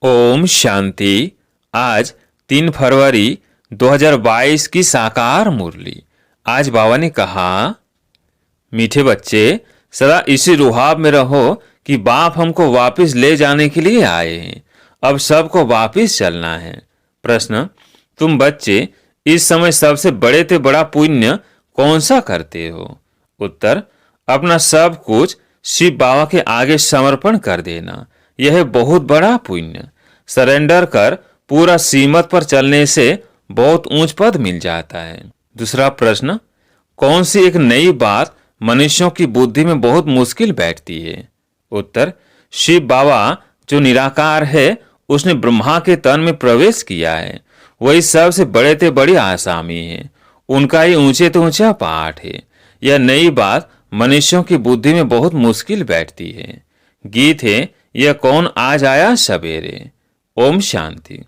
ओम शांति। आज 3 फरवरी 2022 की साकार मुरली। आज बाबा ने कहा, मीठे बच्चे सदा इसी रुहाब में रहो कि बाप हमको वापस ले जाने के लिए आए हैं। अब सबको वापस चलना है। प्रश्न, तुम बच्चे इस समय सबसे बड़े से बड़ा पुण्य कौन सा करते हो? उत्तर, अपना सब कुछ शिव बाबा के आगे समर्पण कर देना। यह बहुत बड़ा पुण्य। सरेंडर कर पूरा सीमत पर चलने से बहुत ऊंच पद मिल जाता है। दूसरा प्रश्न, कौन सी एक नई बात मनुष्यों की बुद्धि में बहुत मुश्किल बैठती है? उत्तर, शिव बाबा जो निराकार है उसने ब्रह्मा के तन में प्रवेश किया है। वही सबसे बड़े से बड़ी आसामी है। उनका ही ऊंचे तो ऊंचा पाठ है। यह नई बात मनुष्यों की बुद्धि में बहुत मुश्किल बैठती है। गीत है, यह कौन आज आया सवेरे। ओम शांति।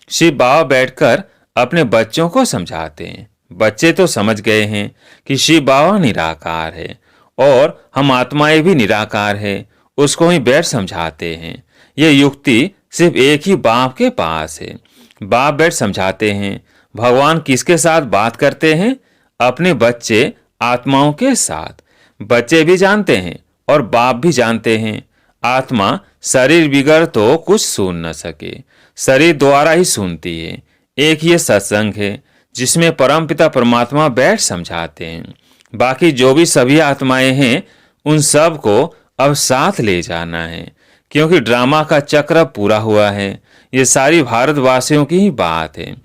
शिव बाबा बैठकर अपने बच्चों को समझाते हैं। बच्चे तो समझ गए हैं कि शिव बाबा निराकार है और हम आत्माएं भी निराकार है। उसको ही बैठ समझाते हैं। यह युक्ति सिर्फ एक ही बाप के पास है। बाप बैठ समझाते हैं। भगवान किसके साथ बात करते हैं? अपने बच्चे आत्माओं के साथ। बच्चे भी जानते हैं और बाप भी जानते हैं। आत्मा शरीर बिगड़ तो कुछ सुन न सके, शरीर द्वारा ही सुनती है। एक ये सत्संग है जिसमें परमपिता परमात्मा बैठ समझाते हैं। बाकी जो भी सभी आत्माएं हैं उन सब को अब साथ ले जाना है, क्योंकि ड्रामा का चक्र पूरा हुआ है। ये सारी भारतवासियों की ही बात है।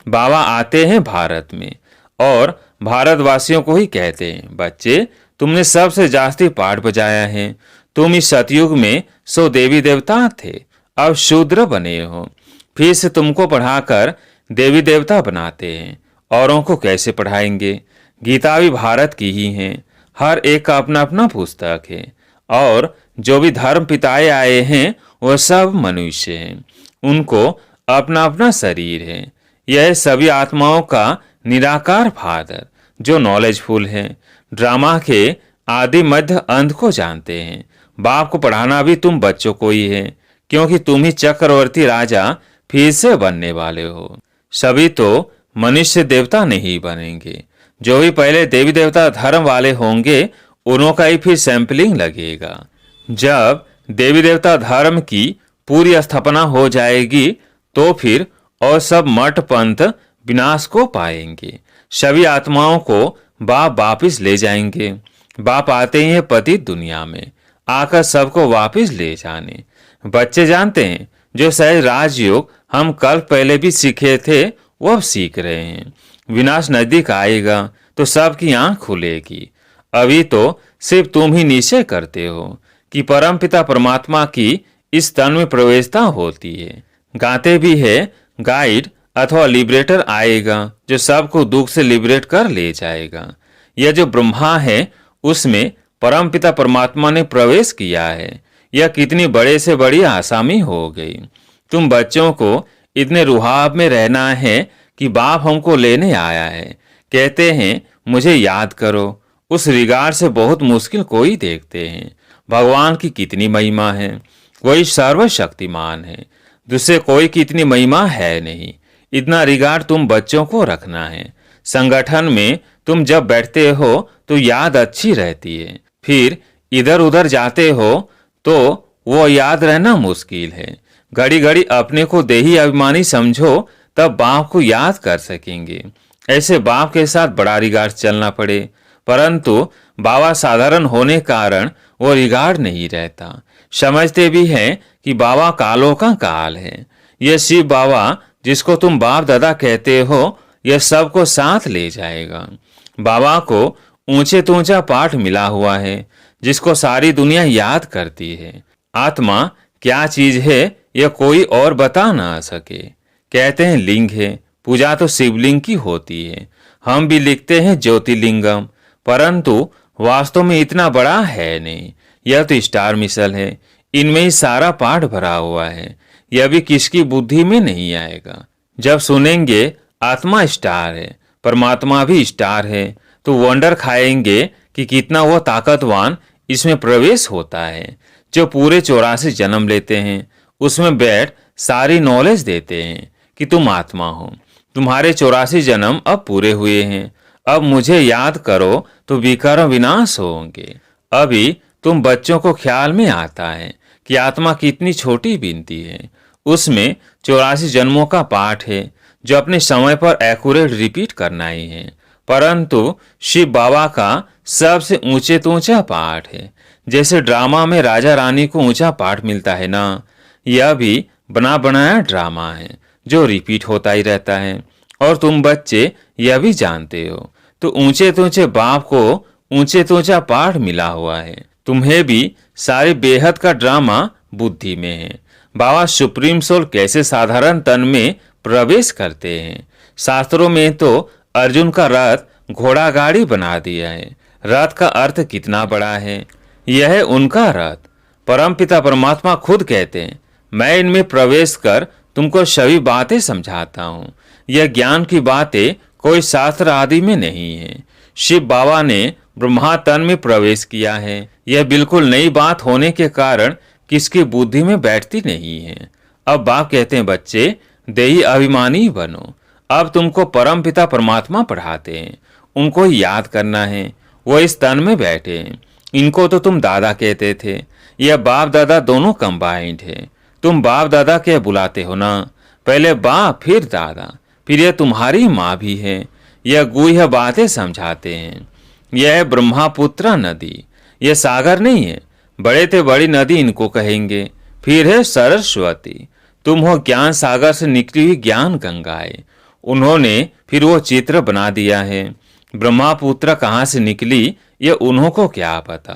बाबा आते हैं भारत में और भारतवासियों को ही कहते हैं, बच्चे तुमने सबसे जास्ती पाठ बजाया है। तुम इस सतयुग में सो देवी देवता थे, अब शूद्र बने हो। फिर से तुमको पढ़ाकर देवी देवता बनाते हैं। औरों को कैसे पढ़ाएंगे? गीता भी भारत की ही है। हर एक का अपना अपना पुस्तक है और जो भी धर्म पिताए आए हैं वह सब मनुष्य हैं। उनको अपना अपना शरीर है। यह सभी आत्माओं का निराकार फादर जो नॉलेजफुल है। ड्रामा के आदि मध्य अंत को जानते हैं। बाप को पढ़ाना भी तुम बच्चों को ही है, क्योंकि तुम ही चक्रवर्ती राजा फिर से बनने वाले हो। सभी तो मनुष्य देवता नहीं बनेंगे। जो भी पहले देवी देवता धर्म वाले होंगे उन्हों का ही फिर सैंपलिंग लगेगा। जब देवी देवता धर्म की पूरी स्थापना हो जाएगी तो फिर और सब मठ पंथ विनाश को पाएंगे। सभी आत्माओं को बाप वापिस ले जाएंगे। बाप आते ही हैं पतित दुनिया में, आकर सबको वापस ले जाने। बच्चे जानते हैं जो सहज राजयोग हम कल पहले भी सीखे थे वो अब सीख रहे हैं। विनाश नजदीक आएगा तो सबकी आंख खुलेगी। अभी तो सिर्फ तुम ही निश्चय करते हो कि परमपिता परमात्मा की इस तन में प्रवेशता होती है। गाते भी है, गाइड अथवा लिबरेटर आएगा जो सबको दुख से लिबरेट कर ले जाएगा। यह जो ब्रह्मा है उसमें परमपिता परमात्मा ने प्रवेश किया है। यह कितनी बड़े से बड़ी आसामी हो गई। तुम बच्चों को इतने रुहाब में रहना है कि बाप हमको लेने आया है। कहते हैं मुझे याद करो। उस रिगार्ड से बहुत मुश्किल कोई देखते हैं। भगवान की कितनी महिमा है। वही सर्वशक्तिमान है। दूसरे कोई की इतनी महिमा है नहीं। इतना रिगार्ड तुम बच्चों को रखना है। संगठन में तुम जब बैठते हो तो याद अच्छी रहती है। फिर इधर उधर जाते हो तो वो याद रहना मुश्किल है। घड़ी घड़ी अपने को देही अभिमानी समझो तब बाप को याद कर सकेंगे। ऐसे बाप के साथ बड़ा रिगार्ड चलना पड़े, परंतु बाबा साधारण होने कारण वो रिगार्ड नहीं रहता। समझते भी हैं कि बाबा कालों का काल है। यह शिव बाबा जिसको तुम बाप दादा कहते हो यह सबको साथ ले जाएगा। बाबा को ऊंचे तो ऊंचा पाठ मिला हुआ है जिसको सारी दुनिया याद करती है। आत्मा क्या चीज है यह कोई और बता ना सके। कहते हैं लिंग है, पूजा तो शिवलिंग की होती है। हम भी लिखते हैं ज्योतिर्लिंगम, परंतु वास्तव में इतना बड़ा है नहीं। यह तो स्टार मिसल है। इनमें ही सारा पाठ भरा हुआ है। यह भी किसकी बुद्धि में नहीं आएगा। जब सुनेंगे आत्मा स्टार है, परमात्मा भी स्टार है, तो वंडर खाएंगे कि कितना वो ताकतवान इसमें प्रवेश होता है। जो पूरे 84 जन्म लेते हैं उसमें बैठ सारी नॉलेज देते हैं कि तुम आत्मा हो, तुम्हारे 84 जन्म अब पूरे हुए हैं, अब मुझे याद करो तो विकर्म विनाश होंगे। अभी तुम बच्चों को ख्याल में आता है कि आत्मा कितनी छोटी बीनती है। उसमें 84 जन्मों का पाठ है जो अपने समय पर एक्यूरेट रिपीट करना ही है। परंतु शिव बाबा का सबसे ऊंचे तो ऊंचा पाठ है। जैसे ड्रामा में राजा रानी को ऊंचा पाठ मिलता है ना, यह भी बना बनाया ड्रामा है जो रिपीट होता ही रहता है। और तुम बच्चे यह भी जानते हो, तो ऊंचे तो ऊंचे बाप को ऊंचे तो ऊंचा पाठ मिला हुआ है। तुम्हें भी सारे बेहद का ड्रामा बुद्धि में है। बाबा सुप्रीम सोल कैसे साधारण तन में प्रवेश करते हैं। शास्त्रों में तो अर्जुन का रथ घोड़ा गाड़ी बना दिया है। रथ का अर्थ कितना बड़ा है, यह है उनका रथ। परमपिता परमात्मा खुद कहते हैं, मैं इनमें प्रवेश कर तुमको सभी बातें समझाता हूँ। यह ज्ञान की बातें कोई शास्त्र आदि में नहीं है। शिव बाबा ने ब्रह्मा तन में प्रवेश किया है। यह बिल्कुल नई बात होने के कारण किसकी बुद्धि में बैठती नहीं है। अब बाप कहते हैं, बच्चे देही अभिमानी बनो। अब तुमको परम पिता परमात्मा पढ़ाते हैं, उनको ही याद करना है। वो इस तन में बैठे हैं। इनको तो तुम दादा कहते थे, यह बाप दादा दोनों कंबाइंड है। तुम बाप दादा क्या बुलाते हो ना, पहले बाप फिर दादा, फिर यह तुम्हारी माँ भी है। यह गुह्य बातें समझाते हैं। यह है ब्रह्मपुत्र नदी, यह सागर नहीं है। बड़े ते बड़ी नदी इनको कहेंगे। फिर है सरस्वती, तुम हो ज्ञान सागर से निकली हुई ज्ञान गंगाएं। उन्होंने फिर वो चित्र बना दिया है। ब्रह्मपुत्र कहाँ से निकली ये उन्हों को क्या पता।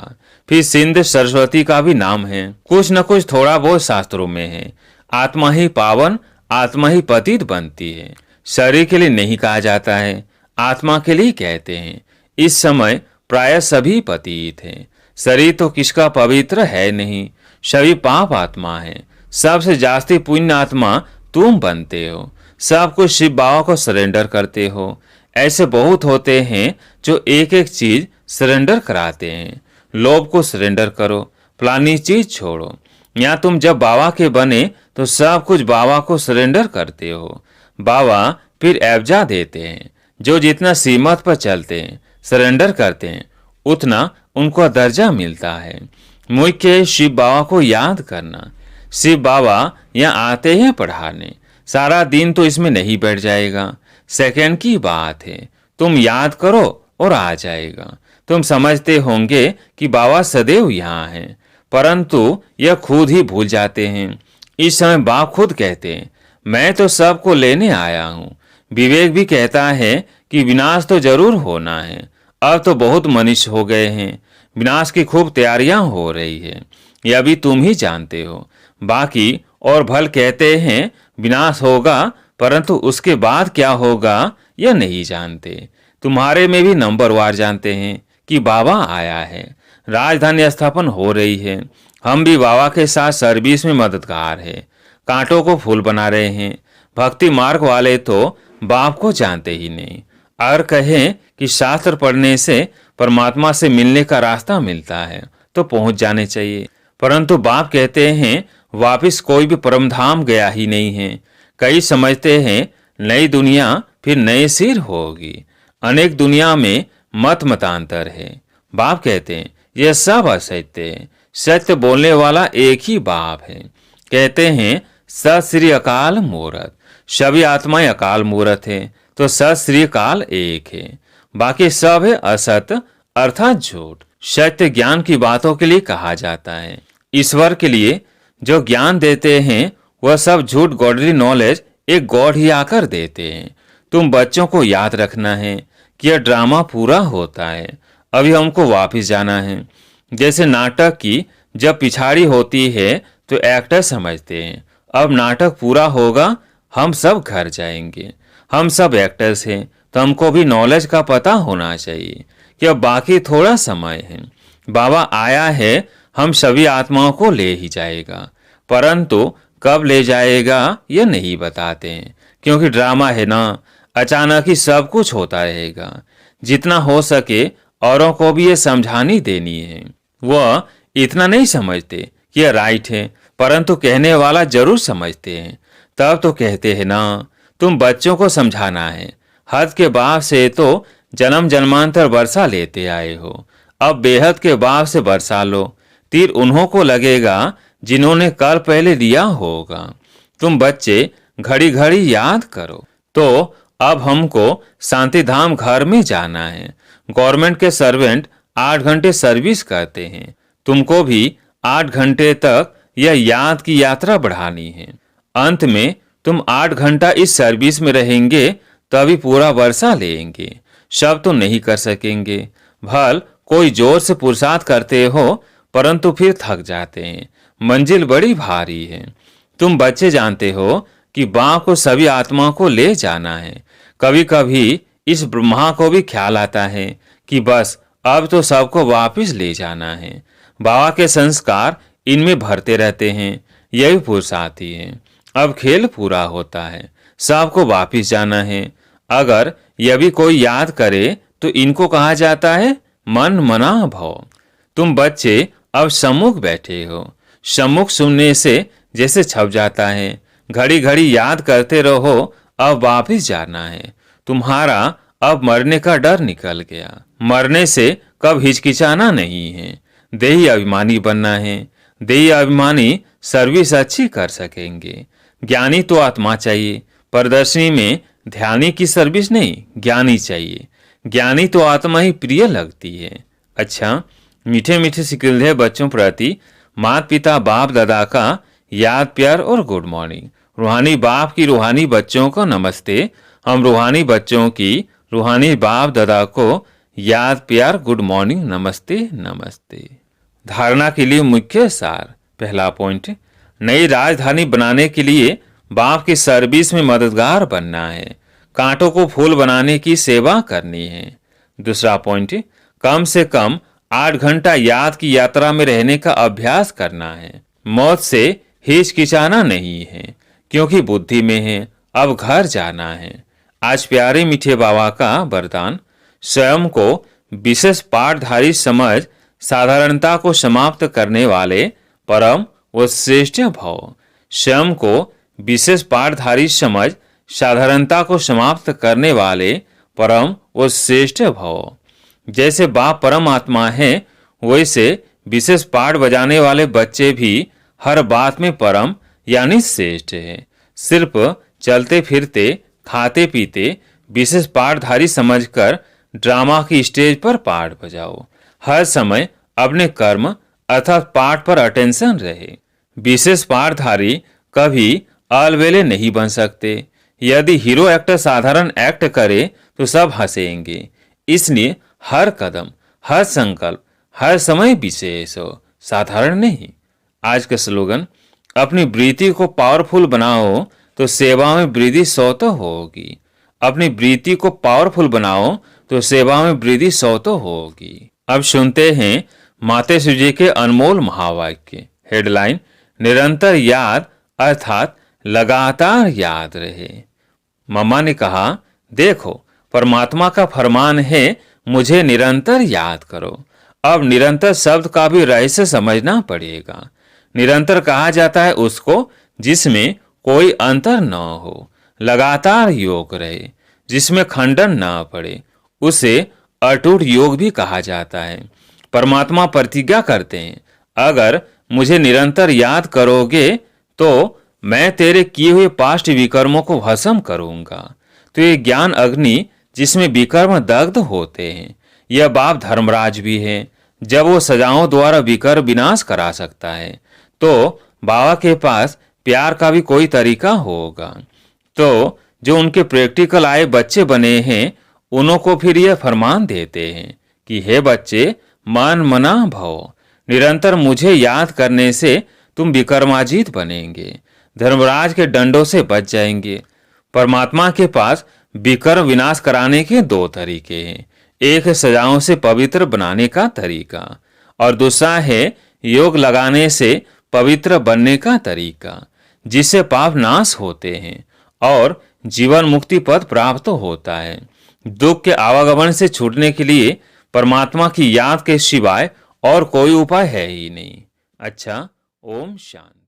फिर सिंध सरस्वती का भी नाम है। कुछ न कुछ थोड़ा बहुत शास्त्रों में है। आत्मा ही पावन, आत्मा ही पतित बनती है। शरीर के लिए नहीं कहा जाता है, आत्मा के लिए कहते हैं। इस समय प्राय सभी पतित हैं। शरीर तो किसका पवित्र है नहीं, सभी पाप आत्मा है। सबसे जास्ती पुण्य आत्मा तुम बनते हो। सब कुछ शिव बाबा को सरेंडर करते हो। ऐसे बहुत होते हैं जो एक एक चीज सरेंडर कराते हैं। लोभ को सरेंडर करो, फलानी चीज छोड़ो। या तुम जब बाबा के बने तो सब कुछ बाबा को सरेंडर करते हो। बाबा फिर एवजा देते हैं। जो जितना सीमत पर चलते हैं, सरेंडर करते हैं, उतना उनको दर्जा मिलता है। मुख्य शिव बाबा को याद करना। शिव बाबा यहाँ आते हैं पढ़ाने। सारा दिन तो इसमें नहीं बैठ जाएगा, सेकंड की बात है। तुम याद करो और आ जाएगा। तुम समझते होंगे कि बाबा सदैव यहाँ हैं, परंतु यह खुद ही भूल जाते हैं। इस समय बाप खुद कहते हैं, मैं तो सबको लेने आया हूँ। विवेक भी कहता है कि विनाश तो जरूर होना है। अब तो बहुत मनुष्य हो गए हैं, विनाश की खूब तैयारियां हो रही है। यह भी तुम ही जानते हो। बाकी और भल कहते हैं विनाश होगा, परंतु उसके बाद क्या होगा यह नहीं जानते। तुम्हारे में भी नंबर वार जानते हैं कि बाबा आया है, राजधानी स्थापन हो रही है। हम भी बाबा के साथ सर्विस में मददगार है। कांटों को फूल बना रहे हैं। भक्ति मार्ग वाले तो बाप को जानते ही नहीं। अगर कहें कि शास्त्र पढ़ने से परमात्मा से मिलने का रास्ता मिलता है तो पहुंच जाने चाहिए, परंतु बाप कहते हैं वापिस कोई भी परमधाम गया ही नहीं है। कई समझते हैं नई दुनिया फिर नए सिर होगी। अनेक दुनिया में मत मतांतर है। बाप कहते हैं यह सब असत्य है। सत्य बोलने वाला एक ही बाप है। कहते हैं सत श्री अकाल मूरत। सभी आत्माएं अकाल मूरत है, तो सत श्री अकाल एक है। बाकी सब है असत अर्थात झूठ। सत्य ज्ञान की बातों के लिए कहा जाता है। ईश्वर के लिए जो ज्ञान देते हैं वह सब झूठ गॉडली नॉलेज एक गॉड ही आकर देते हैं। तुम बच्चों को याद रखना है कि यह ड्रामा पूरा होता है। अभी हमको वापस जाना है। जैसे नाटक की जब पिछाड़ी होती है तो एक्टर समझते हैं अब नाटक पूरा होगा, हम सब घर जाएंगे। हम सब एक्टर्स हैं, तो हमको भी नॉलेज का पता होना चाहिए कि अब बाकी थोड़ा समय है। बाबा आया है, हम सभी आत्माओं को ले ही जाएगा, परंतु कब ले जाएगा यह नहीं बताते हैं, क्योंकि ड्रामा है ना, अचानक ही सब कुछ होता रहेगा। जितना हो सके औरों को भी ये समझानी देनी है। वह इतना नहीं समझते कि यह राइट है, परंतु कहने वाला जरूर समझते हैं। तब तो कहते हैं ना, तुम बच्चों को समझाना है। हद के बाप से तो जन्म जन्मांतर बरसा लेते आए हो, अब बेहद के बाप से बरसा लो। तीर उन्हों को लगेगा जिन्होंने कल पहले लिया होगा। तुम बच्चे घड़ी घड़ी याद करो। तो अब हमको शांति धाम घर में जाना है। गवर्नमेंट के सर्वेंट 8 घंटे सर्विस करते हैं, तुमको भी 8 घंटे तक यह याद की यात्रा बढ़ानी है। अंत में तुम 8 घंटा इस सर्विस में रहेंगे, तभी पूरा वर्षा लेंगे। सब तो नहीं कर सकेंगे। भल कोई जोर से पुरुषार्थ करते हो, परंतु फिर थक जाते हैं। मंजिल बड़ी भारी है। तुम बच्चे जानते हो कि बाप को सभी आत्मा को ले जाना है। कभी कभी इस ब्रह्मा को भी ख्याल आता है कि बस अब तो सबको वापस ले जाना है। बाबा के संस्कार इनमें भरते रहते हैं, यही पुरुषार्थी है। अब खेल पूरा होता है, सबको वापस जाना है। अगर यह भी कोई याद करे तो इनको कहा जाता है मन मना भव। तुम बच्चे अब सम्मुख बैठे हो, सम्मुख सुनने से जैसे छप जाता है। घड़ी घड़ी याद करते रहो, अब वापस जाना है। तुम्हारा अब मरने का डर निकल गया। मरने से कब हिचकिचाना नहीं है। देही अभिमानी बनना है। देही अभिमानी सर्विस अच्छी कर सकेंगे। ज्ञानी तो आत्मा चाहिए। प्रदर्शनी में ध्यानी की सर्विस नहीं, ज्ञानी चाहिए। ज्ञानी तो आत्मा ही प्रिय लगती है। अच्छा, मीठे मीठे सिकिल्धे बच्चों प्रति माता पिता बाप दादा का याद प्यार और गुड मॉर्निंग। रूहानी बाप की रूहानी बच्चों को नमस्ते। हम रूहानी बच्चों की रूहानी बाप दादा को याद प्यार गुड मॉर्निंग नमस्ते नमस्ते। धारणा के लिए मुख्य सार। पहला पॉइंट, नई राजधानी बनाने के लिए बाप की सर्विस में मददगार बनना है। कांटों को फूल बनाने की सेवा करनी है। दूसरा पॉइंट, कम से कम 8 घंटा याद की यात्रा में रहने का अभ्यास करना है। मौत से हिचकिचाना नहीं है, क्योंकि बुद्धि में है। अब घर जाना है। आज प्यारे मीठे बाबा का वरदान, स्वयं को विशेष पाठधारी समझ साधारणता को समाप्त करने वाले परम व श्रेष्ठ भव। स्वयं को विशेष पाठधारी समझ साधारणता को समाप्त करने वाले परम व श्रेष्ठ भव। जैसे बाप परमात्मा है, वैसे विशेष पाठ बजाने वाले बच्चे भी हर बात में परम यानी श्रेष्ठ है। सिर्फ चलते फिरते खाते पीते विशेष पाठधारी समझकर ड्रामा की स्टेज पर पाठ बजाओ। हर समय अपने कर्म अर्थात पाठ पर अटेंशन रहे। विशेष पाठधारी कभी अलवेले नहीं बन सकते। यदि हीरो एक्टर साधारण एक्ट करे तो सब हंसेंगे। इसलिए हर कदम, हर संकल्प, हर समय विशेष हो, साधारण नहीं। आज का स्लोगन, अपनी वृत्ति को पावरफुल बनाओ तो सेवा में वृद्धि स्वतः होगी। अपनी वृत्ति को पावरफुल बनाओ तो सेवा में वृद्धि स्वतः होगी। अब सुनते हैं मातेश्वरी जी के अनमोल महावाक्य। हेडलाइन, निरंतर याद अर्थात लगातार याद रहे। मम्मा ने कहा, देखो परमात्मा का फरमान है मुझे निरंतर याद करो। अब निरंतर शब्द का भी रहस्य समझना पड़ेगा। निरंतर कहा जाता है उसको जिसमें कोई अंतर न हो, लगातार योग रहे, जिसमें खंडन न पड़े, उसे अटूट योग भी कहा जाता है। परमात्मा प्रतिज्ञा करते हैं, अगर मुझे निरंतर याद करोगे तो मैं तेरे किए हुए पास्ट विकर्मों को भस्म करूंगा। तो ये ज्ञान अग्नि जिसमें विकर्म दग्ध होते हैं, यह बाप धर्मराज भी है। जब वो सजाओं द्वारा विकर्म विनाश करा सकता है, तो बाबा के पास प्यार का भी कोई तरीका होगा। तो जो उनके प्रैक्टिकल आए बच्चे बने हैं, उन्हों को फिर यह फरमान देते हैं कि हे बच्चे, मन मना भव। निरंतर मुझे याद करने से तुम विकर्माजीत बनेंगे, धर्मराज के डंडों से बच जाएंगे। परमात्मा के पास विकर्म विनाश कराने के 2 तरीके हैं। एक है सजाओं से पवित्र बनाने का तरीका, और दूसरा है योग लगाने से पवित्र बनने का तरीका, जिससे पाप नाश होते हैं और जीवन मुक्ति पद प्राप्त होता है। दुख के आवागमन से छूटने के लिए परमात्मा की याद के सिवाय और कोई उपाय है ही नहीं। अच्छा, ओम शांति।